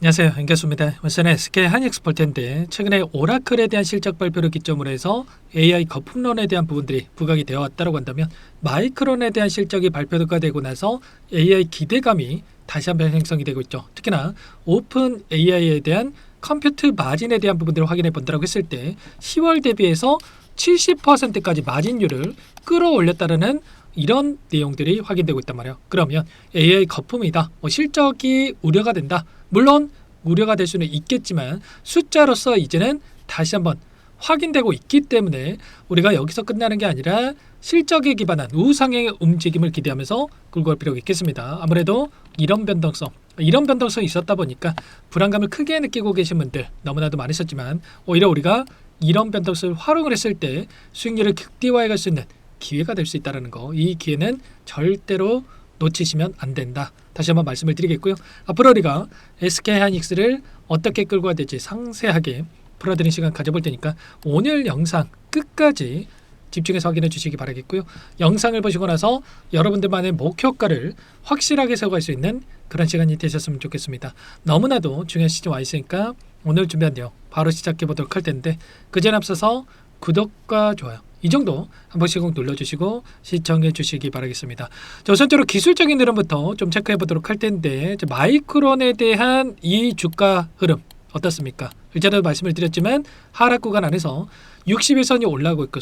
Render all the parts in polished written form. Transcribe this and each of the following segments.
안녕하세요. 안경수입니다. 우선 SK 하이닉스 볼 텐데 최근에 오라클에 대한 실적 발표를 기점으로 해서 AI 거품론에 대한 부분들이 부각이 되어 왔다고 한다면 마이크론에 대한 실적이 발표가 되고 나서 AI 기대감이 다시 한번 형성이 되고 있죠. 특히나 오픈 AI에 대한 컴퓨트 마진에 대한 부분들을 확인해 본다고 했을 때 10월 대비해서 70%까지 마진율을 끌어올렸다는 이런 내용들이 확인되고 있단 말이에요. 그러면 AI 거품이다. 실적이 우려가 된다. 물론 우려가 될 수는 있겠지만 숫자로서 이제는 다시 한번 확인되고 있기 때문에 우리가 여기서 끝나는 게 아니라 실적에 기반한 우상향의 움직임을 기대하면서 끌고 갈 필요가 있겠습니다. 아무래도 이런 변동성이 있었다 보니까 불안감을 크게 느끼고 계신 분들 너무나도 많으셨지만 오히려 우리가 이런 변동성을 활용을 했을 때 수익률을 극대화해 갈 수 있는 기회가 될 수 있다는 거, 이 기회는 절대로 놓치시면 안 된다. 다시 한번 말씀을 드리겠고요. 앞으로 우리가 SK 하이닉스를 어떻게 끌고 가야 될지 상세하게 풀어드리는 시간 가져볼 테니까 오늘 영상 끝까지 집중해서 확인해 주시기 바라겠고요. 영상을 보시고 나서 여러분들만의 목표가를 확실하게 세워갈 수 있는 그런 시간이 되셨으면 좋겠습니다. 너무나도 중요한 시점 와 있으니까 오늘 준비한 내용 바로 시작해 보도록 할 텐데 그 전에 앞서서 구독과 좋아요 이 정도 한 번씩 꼭 눌러주시고 시청해 주시기 바라겠습니다. 자, 우선적으로 기술적인 흐름부터 좀 체크해 보도록 할 텐데 마이크론에 대한 이 주가 흐름 어떻습니까? 일전에도 말씀을 드렸지만 하락 구간 안에서 60일선이 올라오고 있고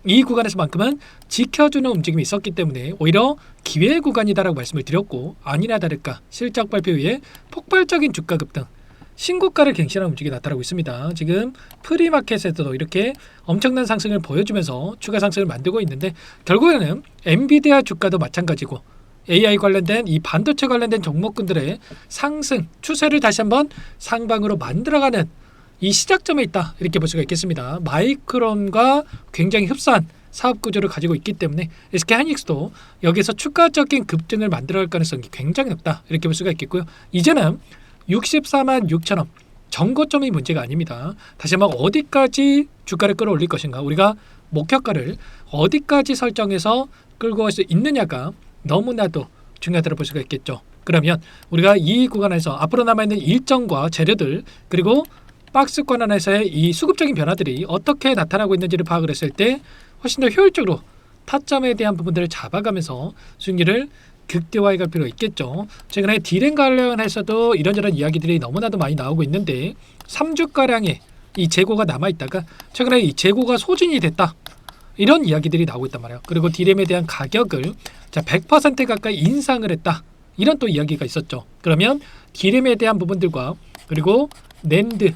이 구간에서만큼은 지켜주는 움직임이 있었기 때문에 오히려 기회 구간이다라고 말씀을 드렸고 아니나 다를까 실적 발표 후에 폭발적인 주가 급등 신고가를 갱신하는 움직임이 나타나고 있습니다. 지금 프리마켓에서도 이렇게 엄청난 상승을 보여주면서 추가 상승을 만들고 있는데 결국에는 엔비디아 주가도 마찬가지고 AI 관련된 이 반도체 관련된 종목군들의 상승 추세를 다시 한번 상방으로 만들어가는 이 시작점에 있다 이렇게 볼 수가 있겠습니다. 마이크론과 굉장히 흡사한 사업 구조를 가지고 있기 때문에 SK 하이닉스도 여기서 추가적인 급등을 만들어갈 가능성이 굉장히 높다 이렇게 볼 수가 있겠고요. 이제는 64만 6천원 정고점이 문제가 아닙니다. 다시 한번 어디까지 주가를 끌어올릴 것인가 우리가 목표가를 어디까지 설정해서 끌고 갈 수 있느냐가 너무나도 중요하다고 볼 수가 있겠죠. 그러면 우리가 이 구간에서 앞으로 남아있는 일정과 재료들 그리고 박스권 안에서의 이 수급적인 변화들이 어떻게 나타나고 있는지를 파악을 했을 때 훨씬 더 효율적으로 타점에 대한 부분들을 잡아가면서 수익률을 극대화해 갈 필요가 있겠죠. 최근에 디램 관련해서도 이런저런 이야기들이 너무나도 많이 나오고 있는데 3주가량의 이 재고가 남아있다가 최근에 이 재고가 소진이 됐다 이런 이야기들이 나오고 있단 말이에요. 그리고 디램에 대한 가격을 100% 가까이 인상을 했다 이런 또 이야기가 있었죠. 그러면 디램에 대한 부분들과 그리고 낸드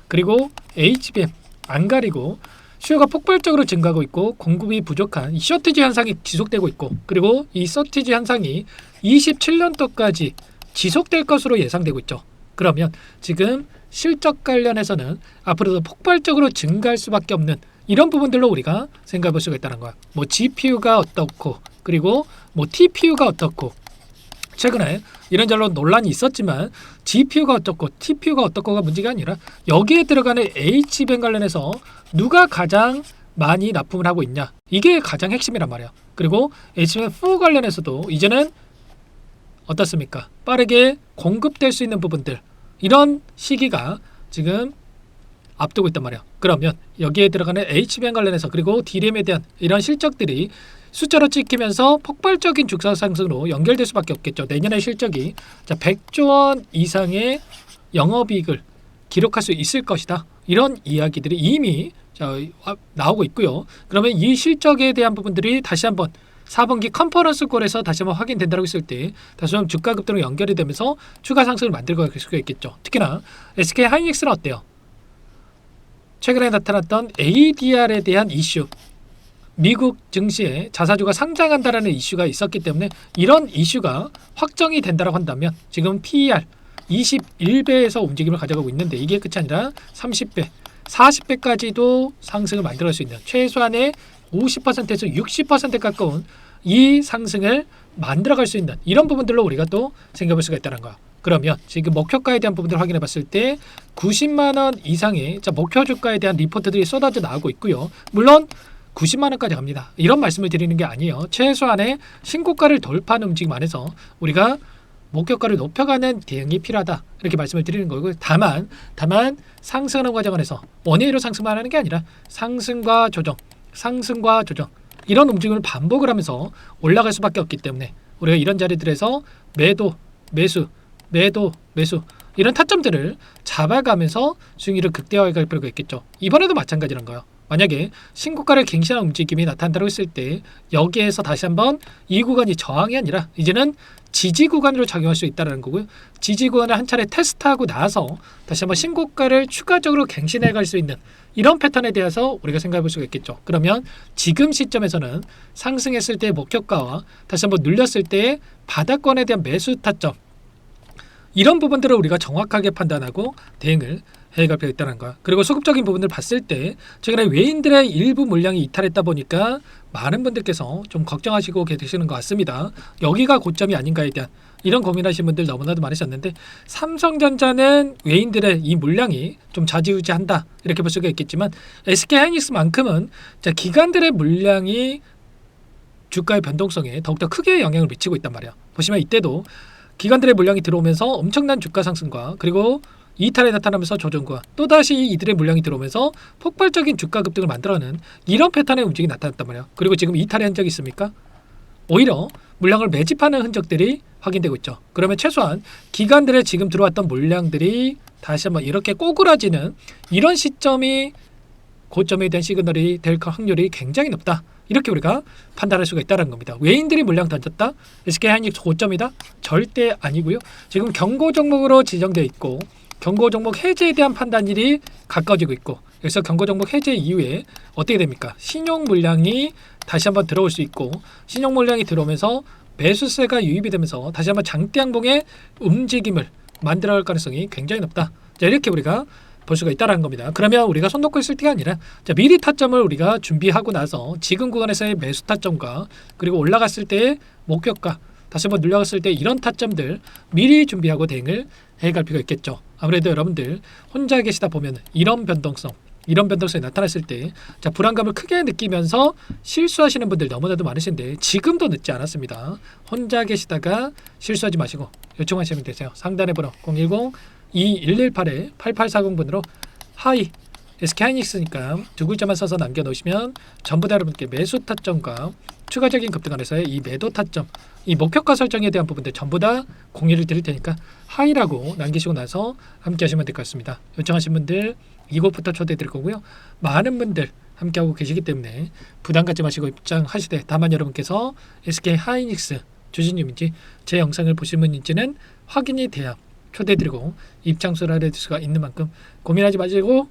그리고 HBM 안 가리고 수요가 폭발적으로 증가하고 있고 공급이 부족한 이 셔티지 현상이 지속되고 있고 그리고 이 셔티지 현상이 27년도까지 지속될 것으로 예상되고 있죠. 그러면 지금 실적 관련해서는 앞으로도 폭발적으로 증가할 수밖에 없는 이런 부분들로 우리가 생각해 볼 수가 있다는 거야. 뭐 GPU가 어떻고 그리고 뭐 TPU가 어떻고 최근에 이런저런 논란이 있었지만 GPU가 어떻고 TPU가 어떻고가 문제가 아니라 여기에 들어가는 HBM 관련해서 누가 가장 많이 납품을 하고 있냐 이게 가장 핵심이란 말이에요. 그리고 HBM4 관련해서도 이제는 어떻습니까? 빠르게 공급될 수 있는 부분들 이런 시기가 지금 앞두고 있단 말이에요. 그러면 여기에 들어가는 HBM 관련해서 그리고 D램에 대한 이런 실적들이 숫자로 찍히면서 폭발적인 주가 상승으로 연결될 수밖에 없겠죠. 내년의 실적이 100조 원 이상의 영업이익을 기록할 수 있을 것이다. 이런 이야기들이 이미 나오고 있고요. 그러면 이 실적에 대한 부분들이 다시 한번 4분기 컨퍼런스 콜에서 다시 한번 확인된다고 했을 때 다시 한번 주가 급등으로 연결이 되면서 추가 상승을 만들고 갈 수가 있겠죠. 특히나 SK 하이닉스는 어때요? 최근에 나타났던 ADR에 대한 이슈 미국 증시에 자사주가 상장한다라는 이슈가 있었기 때문에 이런 이슈가 확정이 된다고 한다면 지금 PER 21배에서 움직임을 가져가고 있는데 이게 끝이 아니라 30배, 40배까지도 상승을 만들어갈 수 있는 최소한의 50%에서 60% 가까운 이 상승을 만들어갈 수 있는 이런 부분들로 우리가 또 생각해볼 수가 있다는 거야. 그러면 지금 목표가에 대한 부분들을 확인해 봤을 때 90만원 이상의 목표 주가에 대한 리포트들이 쏟아져 나오고 있고요. 물론 90만원까지 갑니다. 이런 말씀을 드리는 게 아니에요. 최소한의 신고가를 돌파하는 움직임 안에서 우리가 목표가를 높여가는 대응이 필요하다 이렇게 말씀을 드리는 거고요. 다만 상승하는 과정에서 원회로 상승만 하는 게 아니라 상승과 조정 이런 움직임을 반복을 하면서 올라갈 수밖에 없기 때문에 우리가 이런 자리들에서 매도 매수 이런 타점들을 잡아가면서 수익률을 극대화해 갈 필요가 있겠죠. 이번에도 마찬가지란 거예요. 만약에 신고가를 갱신한 움직임이 나타난다고 했을 때 여기에서 다시 한번 이 구간이 저항이 아니라 이제는 지지 구간으로 작용할 수 있다는 거고요. 지지 구간을 한 차례 테스트하고 나서 다시 한번 신고가를 추가적으로 갱신해 갈 수 있는 이런 패턴에 대해서 우리가 생각해 볼 수가 있겠죠. 그러면 지금 시점에서는 상승했을 때의 목표가와 다시 한번 눌렸을 때의 바닥권에 대한 매수 타점 이런 부분들을 우리가 정확하게 판단하고 대응을 해갈 필요가 있다는 거야. 그리고 수급적인 부분을 봤을 때 최근에 외인들의 일부 물량이 이탈했다 보니까 많은 분들께서 좀 걱정하시고 계시는 것 같습니다. 여기가 고점이 아닌가에 대한 이런 고민하시는 분들 너무나도 많으셨는데 삼성전자는 외인들의 이 물량이 좀 좌지우지한다 이렇게 볼 수가 있겠지만 SK하이닉스만큼은 기관들의 물량이 주가의 변동성에 더욱더 크게 영향을 미치고 있단 말이야. 보시면 이때도 기관들의 물량이 들어오면서 엄청난 주가 상승과 그리고 이탈이 나타나면서 조정과 또다시 이들의 물량이 들어오면서 폭발적인 주가 급등을 만들어내는 이런 패턴의 움직임이 나타났단 말이에요. 그리고 지금 이탈의 흔적이 있습니까? 오히려 물량을 매집하는 흔적들이 확인되고 있죠. 그러면 최소한 기관들의 지금 들어왔던 물량들이 다시 한번 이렇게 꼬그라지는 이런 시점이 고점에 대한 시그널이 될 확률이 굉장히 높다. 이렇게 우리가 판단할 수가 있다는 겁니다. 외인들이 물량 던졌다? SK하이닉스 고점이다? 절대 아니고요. 지금 경고 종목으로 지정되어 있고 경고 종목 해제에 대한 판단일이 가까워지고 있고 그래서 경고 종목 해제 이후에 어떻게 됩니까? 신용 물량이 다시 한번 들어올 수 있고 신용 물량이 들어오면서 매수세가 유입이 되면서 다시 한번 장대 양봉의 움직임을 만들어갈 가능성이 굉장히 높다. 자, 이렇게 우리가 볼 수가 있다는 겁니다. 그러면 우리가 손 놓고 있을 때가 아니라 미리 타점을 우리가 준비하고 나서 지금 구간에서의 매수 타점과 그리고 올라갔을 때의 목표가 다시 한번 눌려갔을 때 이런 타점들 미리 준비하고 대응을 해갈 필요가 있겠죠. 아무래도 여러분들 혼자 계시다 보면 이런 변동성이 나타났을 때 불안감을 크게 느끼면서 실수하시는 분들 너무나도 많으신데 지금도 늦지 않았습니다. 혼자 계시다가 실수하지 마시고 요청하시면 되세요. 상단의 번호 010-2118-8840번으로 하이 SK하이닉스니까 두 글자만 써서 남겨놓으시면 전부 다 여러분께 매수 타점과 추가적인 급등 안에서의 이 매도 타점 이 목표가 설정에 대한 부분들 전부 다 공유를 드릴 테니까 하이라고 남기시고 나서 함께 하시면 될 것 같습니다. 요청하신 분들 이곳부터 초대해 드릴 거고요. 많은 분들 함께하고 계시기 때문에 부담 갖지 마시고 입장하시되 다만 여러분께서 SK하이닉스 주진님인지 제 영상을 보신 분인지는 확인이 돼야 초대해드리고 입장수를 알려드릴 수가 있는 만큼 고민하지 마시고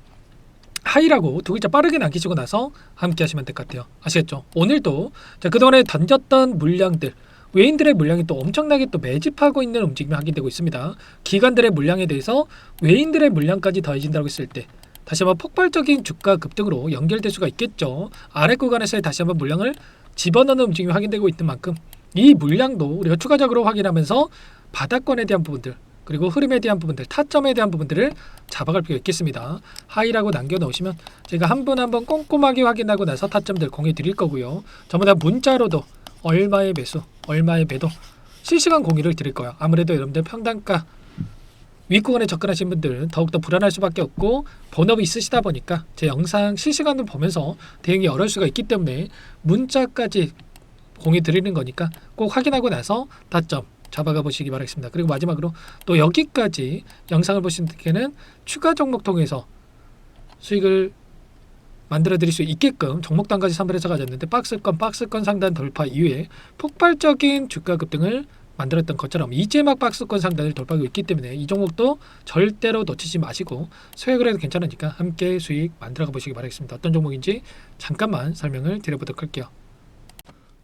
하이라고 두 글자 빠르게 남기시고 나서 함께 하시면 될 것 같아요. 아시겠죠? 오늘도 그동안에 던졌던 물량들 외인들의 물량이 또 엄청나게 또 매집하고 있는 움직임이 확인되고 있습니다. 기관들의 물량에 대해서 외인들의 물량까지 더해진다고 했을 때 다시 한번 폭발적인 주가 급등으로 연결될 수가 있겠죠. 아래 구간에서의 다시 한번 물량을 집어넣는 움직임이 확인되고 있는 만큼 이 물량도 우리가 추가적으로 확인하면서 바닥권에 대한 부분들 그리고 흐름에 대한 부분들, 타점에 대한 부분들을 잡아갈 필요가 있겠습니다. 하이라고 남겨놓으시면 제가 한 분 한 분 꼼꼼하게 확인하고 나서 타점들 공유 드릴 거고요. 전부 다 문자로도 얼마의 매수, 얼마의 매도 실시간 공유를 드릴 거예요. 아무래도 여러분들 평단가 윗구간에 접근하신 분들은 더욱더 불안할 수밖에 없고 본업이 있으시다 보니까 제 영상 실시간으로 보면서 대응이 어려울 수가 있기 때문에 문자까지 공유 드리는 거니까 꼭 확인하고 나서 타점 잡아가 보시기 바라겠습니다. 그리고 마지막으로 또 여기까지 영상을 보신 분께는 추가 종목 통해서 수익을 만들어 드릴 수 있게끔 종목단까지 선별해서 가졌는데 박스권 상단 돌파 이후에 폭발적인 주가 급등을 만들었던 것처럼 이제막 박스권 상단을 돌파하고 있기 때문에 이 종목도 절대로 놓치지 마시고 소액을 해도 괜찮으니까 함께 수익 만들어 보시기 바라겠습니다. 어떤 종목인지 잠깐만 설명을 드려보도록 할게요.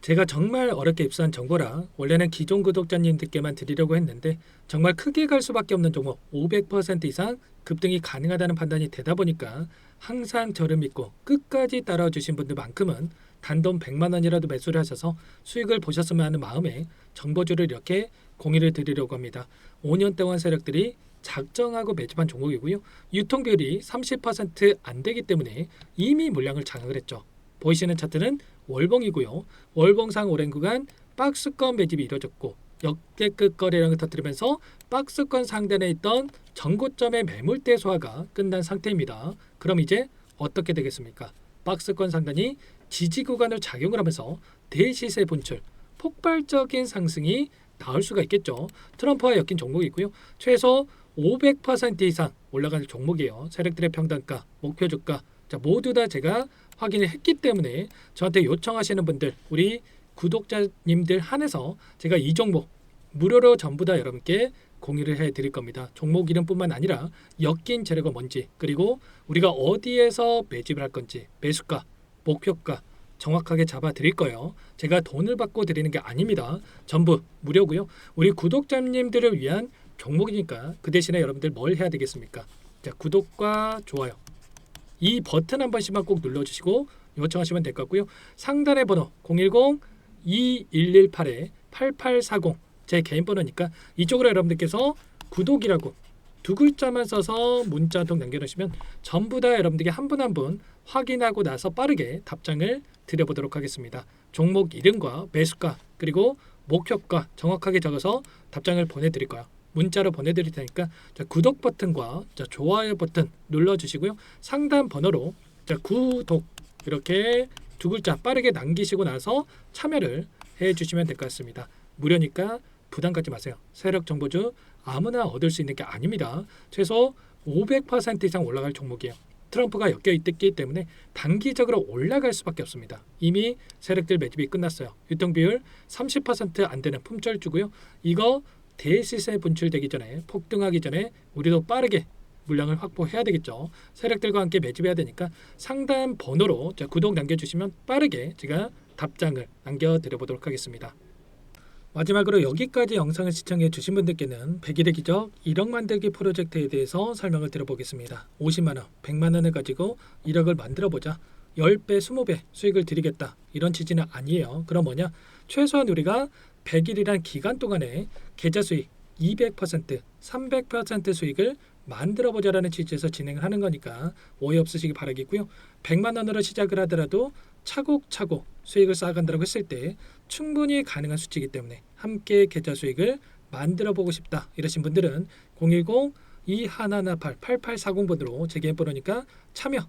제가 정말 어렵게 입수한 정보라 원래는 기존 구독자님들께만 드리려고 했는데 정말 크게 갈 수밖에 없는 종목 500% 이상 급등이 가능하다는 판단이 되다 보니까 항상 저를 믿고 끝까지 따라와 주신 분들만큼은 단돈 100만 원이라도 매수를 하셔서 수익을 보셨으면 하는 마음에 정보주를 이렇게 공유를 드리려고 합니다. 5년 동안 세력들이 작정하고 매집한 종목이고요. 유통비율이 30% 안 되기 때문에 이미 물량을 장악을 했죠. 보이시는 차트는 월봉이고요. 월봉상 오랜 구간 박스권 매집이 이루어졌고 역대급 거래량을 터뜨리면서 박스권 상단에 있던 전고점의 매물대 소화가 끝난 상태입니다. 그럼 이제 어떻게 되겠습니까? 박스권 상단이 지지 구간을 작용을 하면서 대시세 분출, 폭발적인 상승이 나올 수가 있겠죠. 트럼프와 엮인 종목이고요. 최소 500% 이상 올라가는 종목이에요. 세력들의 평단가, 목표 주가 모두 다 제가 확인을 했기 때문에 저한테 요청하시는 분들, 우리 구독자님들 한해서 제가 이 종목 무료로 전부 다 여러분께 공유를 해드릴 겁니다. 종목 이름뿐만 아니라 엮인 재료가 뭔지, 그리고 우리가 어디에서 매집을 할 건지, 매수가, 목표가 정확하게 잡아 드릴 거예요. 제가 돈을 받고 드리는 게 아닙니다. 전부 무료고요. 우리 구독자님들을 위한 종목이니까 그 대신에 여러분들 뭘 해야 되겠습니까? 자, 구독과 좋아요 이 버튼 한 번씩만 꼭 눌러주시고 요청하시면 될 것 같고요. 상단의 번호 010-2118-8840 제 개인 번호니까 이쪽으로 여러분들께서 구독이라고 두 글자만 써서 문자 한 통 남겨놓으시면 전부 다 여러분들께 한 분 한 분 확인하고 나서 빠르게 답장을 드려보도록 하겠습니다. 종목 이름과 매수가 그리고 목표가 정확하게 적어서 답장을 보내드릴 거예요. 문자로 보내드릴 테니까 구독 버튼과 좋아요 버튼 눌러주시고요. 상단 번호로 구독 이렇게 두 글자 빠르게 남기시고 나서 참여를 해주시면 될 것 같습니다. 무료니까 부담 갖지 마세요. 세력 정보주 아무나 얻을 수 있는 게 아닙니다. 최소 500% 이상 올라갈 종목이에요. 트럼프가 엮여 있기 때문에 단기적으로 올라갈 수밖에 없습니다. 이미 세력들 매집이 끝났어요. 유통비율 30% 안 되는 품절주고요. 이거 대시세 분출되기 전에 폭등하기 전에 우리도 빠르게 물량을 확보해야 되겠죠. 세력들과 함께 매집해야 되니까 상단 번호로 구독 남겨주시면 빠르게 제가 답장을 남겨드려보도록 하겠습니다. 마지막으로 여기까지 영상을 시청해 주신 분들께는 100일의 기적 1억 만들기 프로젝트에 대해서 설명을 드려보겠습니다. 50만원, 100만원을 가지고 1억을 만들어보자. 10배, 20배 수익을 드리겠다. 이런 취지는 아니에요. 그럼 뭐냐? 최소한 우리가 100일이란 기간 동안에 계좌 수익 200%, 300% 수익을 만들어보자라는 취지에서 진행을 하는 거니까 오해 없으시기 바라겠고요. 100만 원으로 시작을 하더라도 차곡차곡 수익을 쌓아간다고 했을 때 충분히 가능한 수치이기 때문에 함께 계좌 수익을 만들어보고 싶다 이러신 분들은 010-2118-8840번으로 제 개인 번호니까 참여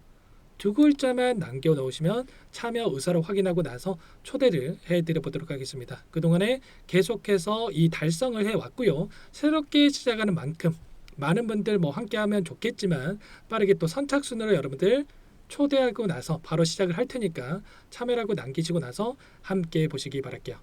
두 글자만 남겨 놓으시면 참여 의사를 확인하고 나서 초대를 해드려 보도록 하겠습니다. 그동안에 계속해서 이 달성을 해왔고요. 새롭게 시작하는 만큼 많은 분들 함께하면 좋겠지만 빠르게 또 선착순으로 여러분들 초대하고 나서 바로 시작을 할 테니까 참여라고 남기시고 나서 함께 보시기 바랄게요.